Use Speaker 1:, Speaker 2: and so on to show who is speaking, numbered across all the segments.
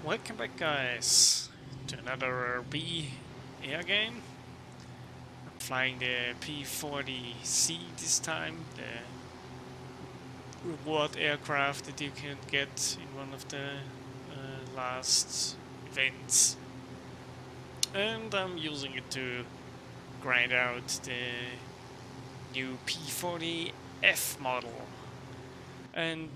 Speaker 1: Welcome back, guys, to another B air game. I'm flying the P-40C this time, the reward aircraft that you can get in one of the last events. And I'm using it to grind out the new P-40F model. And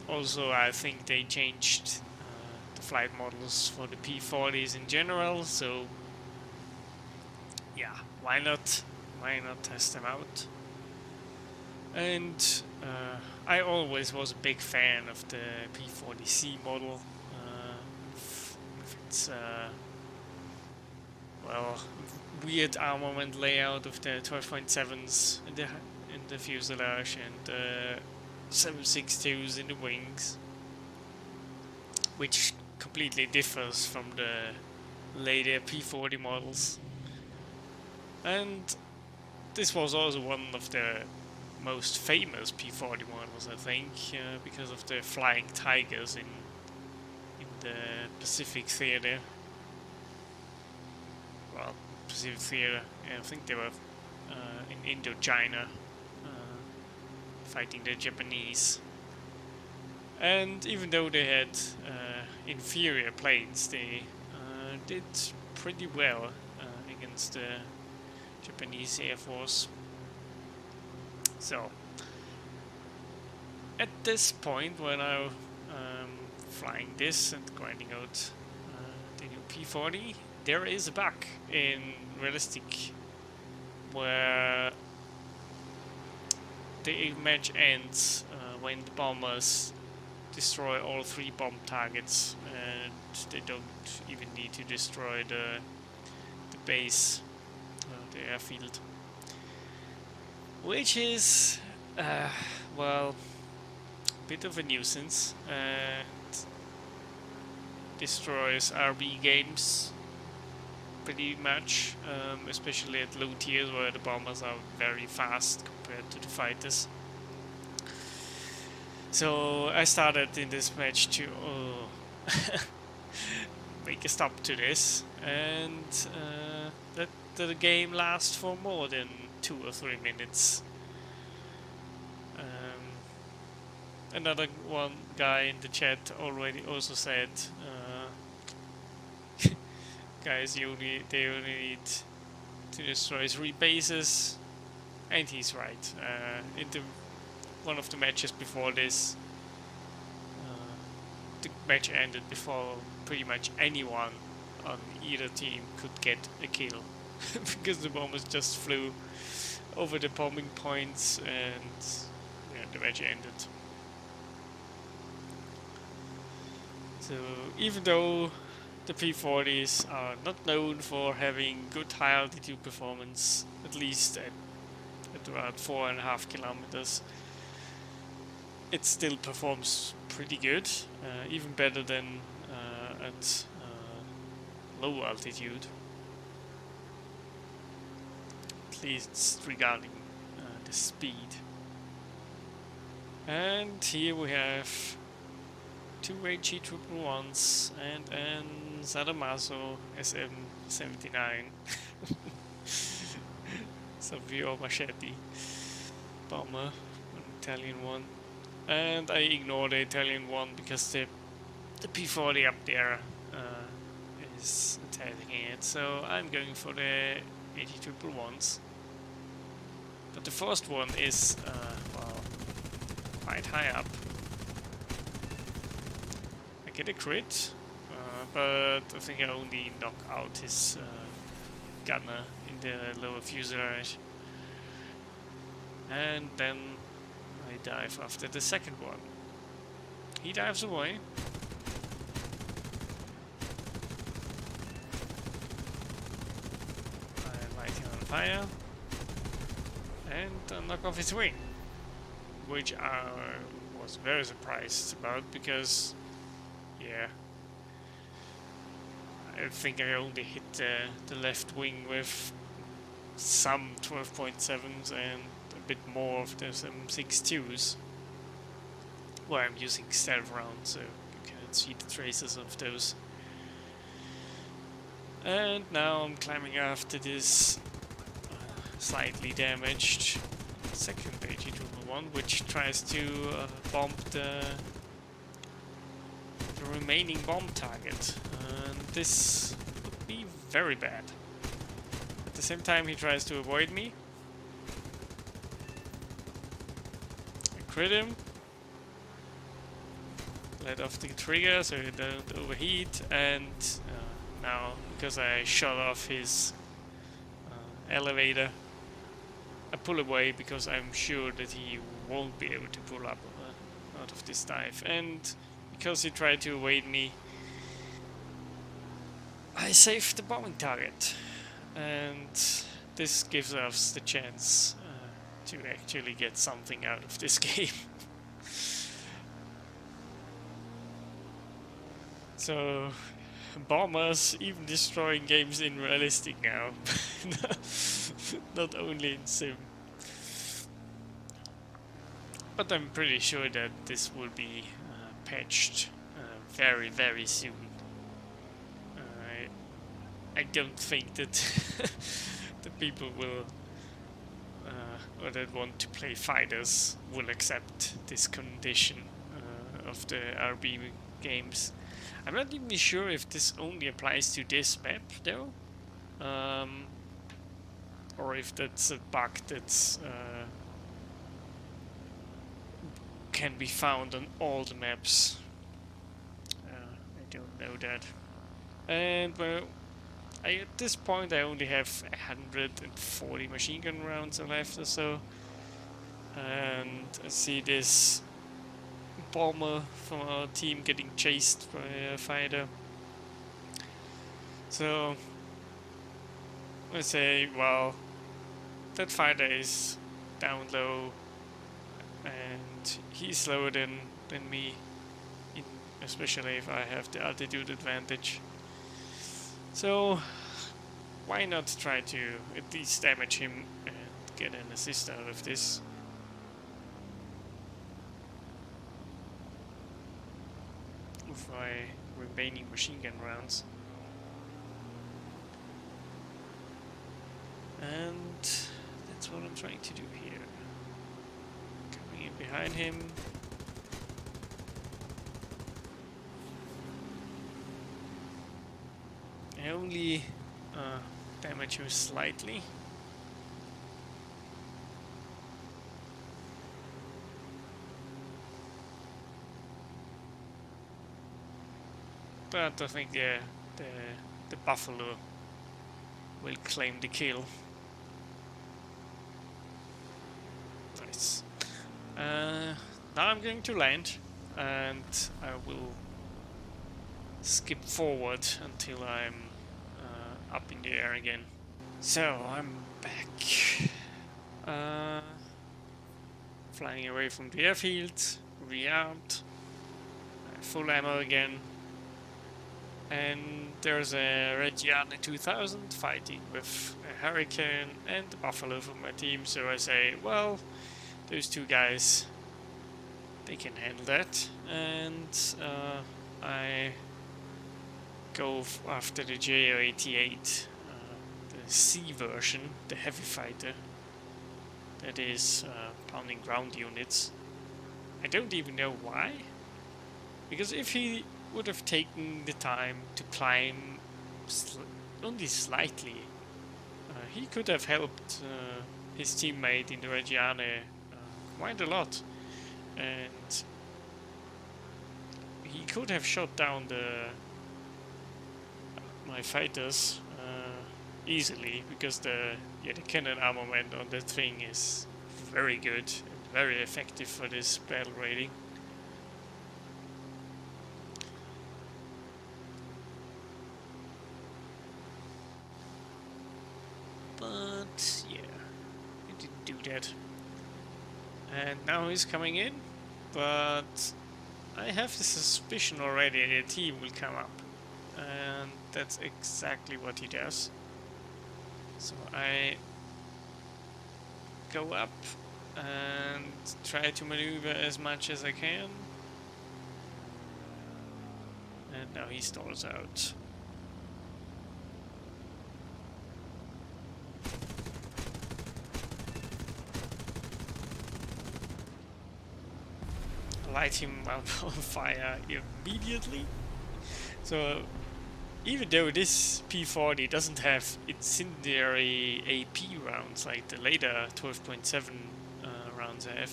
Speaker 1: also, I think they changed the flight models for the P-40s in general, so yeah, why not? Why not test them out? And I always was a big fan of the P-40C model. With its well, weird armament layout of the 12.7s in the fuselage and 7.62s in the wings, which completely differs from the later P-40 models. And this was also one of the most famous P-40 models, I think, because of the flying tigers in the Pacific Theater. Well, Pacific Theater, I think they were in Indochina, fighting the Japanese. And even though they had inferior planes, they did pretty well against the Japanese Air Force. So, at this point, when I'm flying this and grinding out the new P-40, there is a bug in realistic where the match ends when the bombers destroy all 3 bomb targets, and they don't even need to destroy the base, the airfield, which is well, a bit of a nuisance. Destroys RB games pretty much, especially at low tiers where the bombers are very fast compared to the fighters. So I started in this match to make a stop to this, and let the game last for more than 2 or 3 minutes. Another one guy in the chat already also said, guys, they only need to destroy 3 bases, and he's right. In one of the matches before this, the match ended before pretty much anyone on either team could get a kill because the bombers just flew over the bombing points, and yeah, the match ended. So even though the P-40s are not known for having good high altitude performance, at least at around 4.5 kilometers, it still performs pretty good, even better than at low altitude, at least regarding the speed. And here we have 2 HE111s and an Sadomaso SM-79 Savio Machete bomber, an Italian one. And I ignore the Italian one because the P-40 up there is attacking it, so I'm going for the HE111s. But the first one is well, quite high up. I get a crit, but I think I only knock out his gunner in the lower fuselage, and then I dive after the second one. He dives away. I light him on fire and knock off his wing, which I was very surprised about because, yeah, I think I only hit the left wing with some 12.7s and a bit more of the 7.62s, where I'm using stealth rounds, so you can can't see the traces of those. And now I'm climbing after this slightly damaged second AT-1, which tries to bomb the remaining bomb target. And this would be very bad. At the same time, he tries to avoid me. I crit him. Let off the trigger so he don't overheat, and now because I shut off his elevator, I pull away because I'm sure that he won't be able to pull up out of this dive, and because he tried to evade me, I saved the bombing target, and this gives us the chance to actually get something out of this game. So, bombers even destroying games in realistic now, not only in sim. But I'm pretty sure that this will be patched very, very soon. I don't think that the people will, or that want to play fighters, will accept this condition of the RB games. I'm not even sure if this only applies to this map though, or if that's a bug that's can be found on all the maps. I don't know that. And well, at this point I only have 140 machine gun rounds left or so, and I see this bomber from our team getting chased by a fighter. So I say, well, that fighter is down low and he's slower than me, especially if I have the altitude advantage. So why not try to at least damage him and get an assist out of this? With my remaining machine gun rounds. And that's what I'm trying to do here. Coming in behind him. I only damage him slightly. But I think the buffalo will claim the kill. Nice. Now I'm going to land, and I will skip forward until I'm up in the air again. So I'm back. Flying away from the airfield, rearmed, full ammo again. And there's a Reggiana 2000 fighting with a Hurricane and the Buffalo from my team, so I say, well, those two guys, they can handle that, and I go after the Jo-88, the C version, the heavy fighter, that is pounding ground units. I don't even know why, because if he would have taken the time to climb only slightly, he could have helped his teammate in the Reggiana quite a lot, and he could have shot down my fighters easily, because the cannon armament on that thing is very good and very effective for this battle rating. But yeah, he didn't do that. And now he's coming in, but I have the suspicion already that he will come up, and that's exactly what he does. So I go up and try to maneuver as much as I can. And now he stalls out. Light him out on fire immediately. So even though this P-40 doesn't have incendiary AP rounds like the later 12.7 rounds have,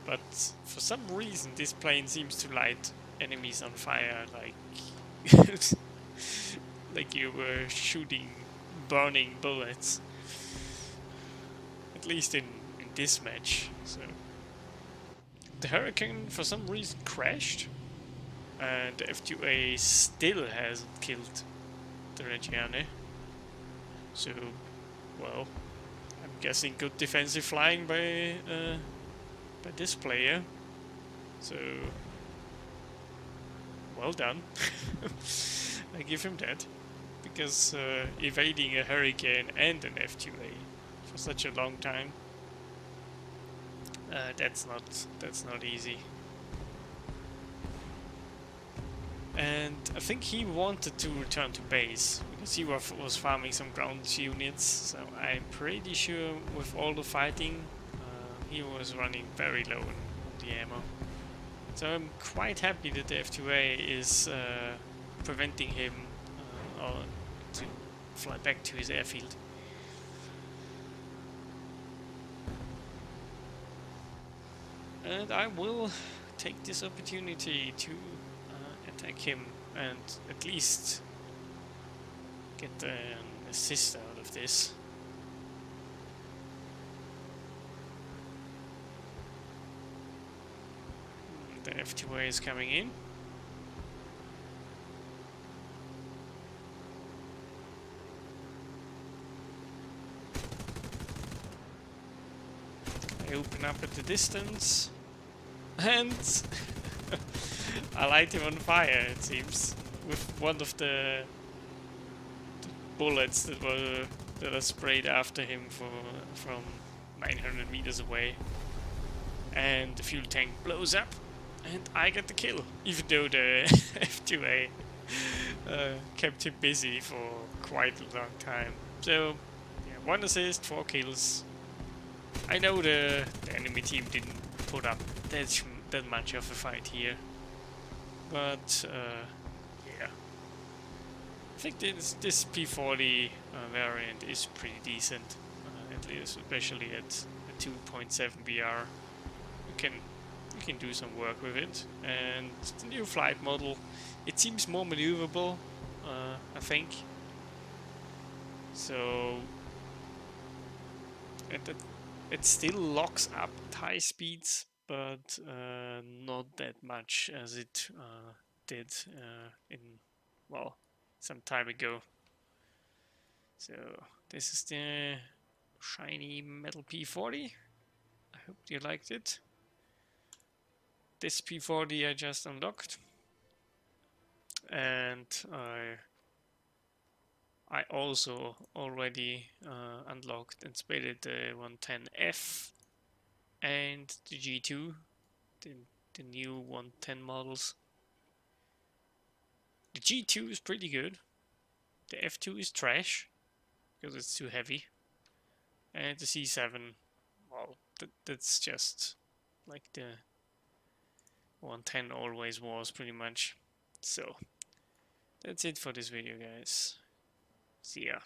Speaker 1: but for some reason this plane seems to light enemies on fire like like you were shooting burning bullets. At least in this match. So the Hurricane for some reason crashed, and the F2A still hasn't killed the Reggiane. So, well, I'm guessing good defensive flying by this player. So, well done. I give him that, because evading a Hurricane and an F2A for such a long time, that's not easy. And I think he wanted to return to base because he was farming some ground units. So I'm pretty sure with all the fighting, he was running very low on the ammo. So I'm quite happy that the F2A is preventing him to fly back to his airfield. And I will take this opportunity to attack him and at least get an assist out of this. The F2A is coming in. I open up at the distance and I light him on fire, it seems, with one of the bullets that are sprayed after him from 900 meters away. And the fuel tank blows up, and I get the kill, even though the F2A kept him busy for quite a long time. So, yeah, 1 assist, 4 kills. I know the enemy team didn't put up that much of a fight here, but yeah, I think this P-40 variant is pretty decent, at least, especially at a 2.7 BR. You can do some work with it, and the new flight model, it seems more maneuverable, I think. So it still locks up at high speeds, but not that much as it did in, well, some time ago. So this is the shiny metal P-40. I hope you liked it. This P-40 I just unlocked, and I also already unlocked and spaded the 110F and the G2, the new 110 models. The G2 is pretty good. The F2 is trash because it's too heavy, and the C7, well, that's just like the 110 always was, pretty much. So that's it for this video, guys. See ya.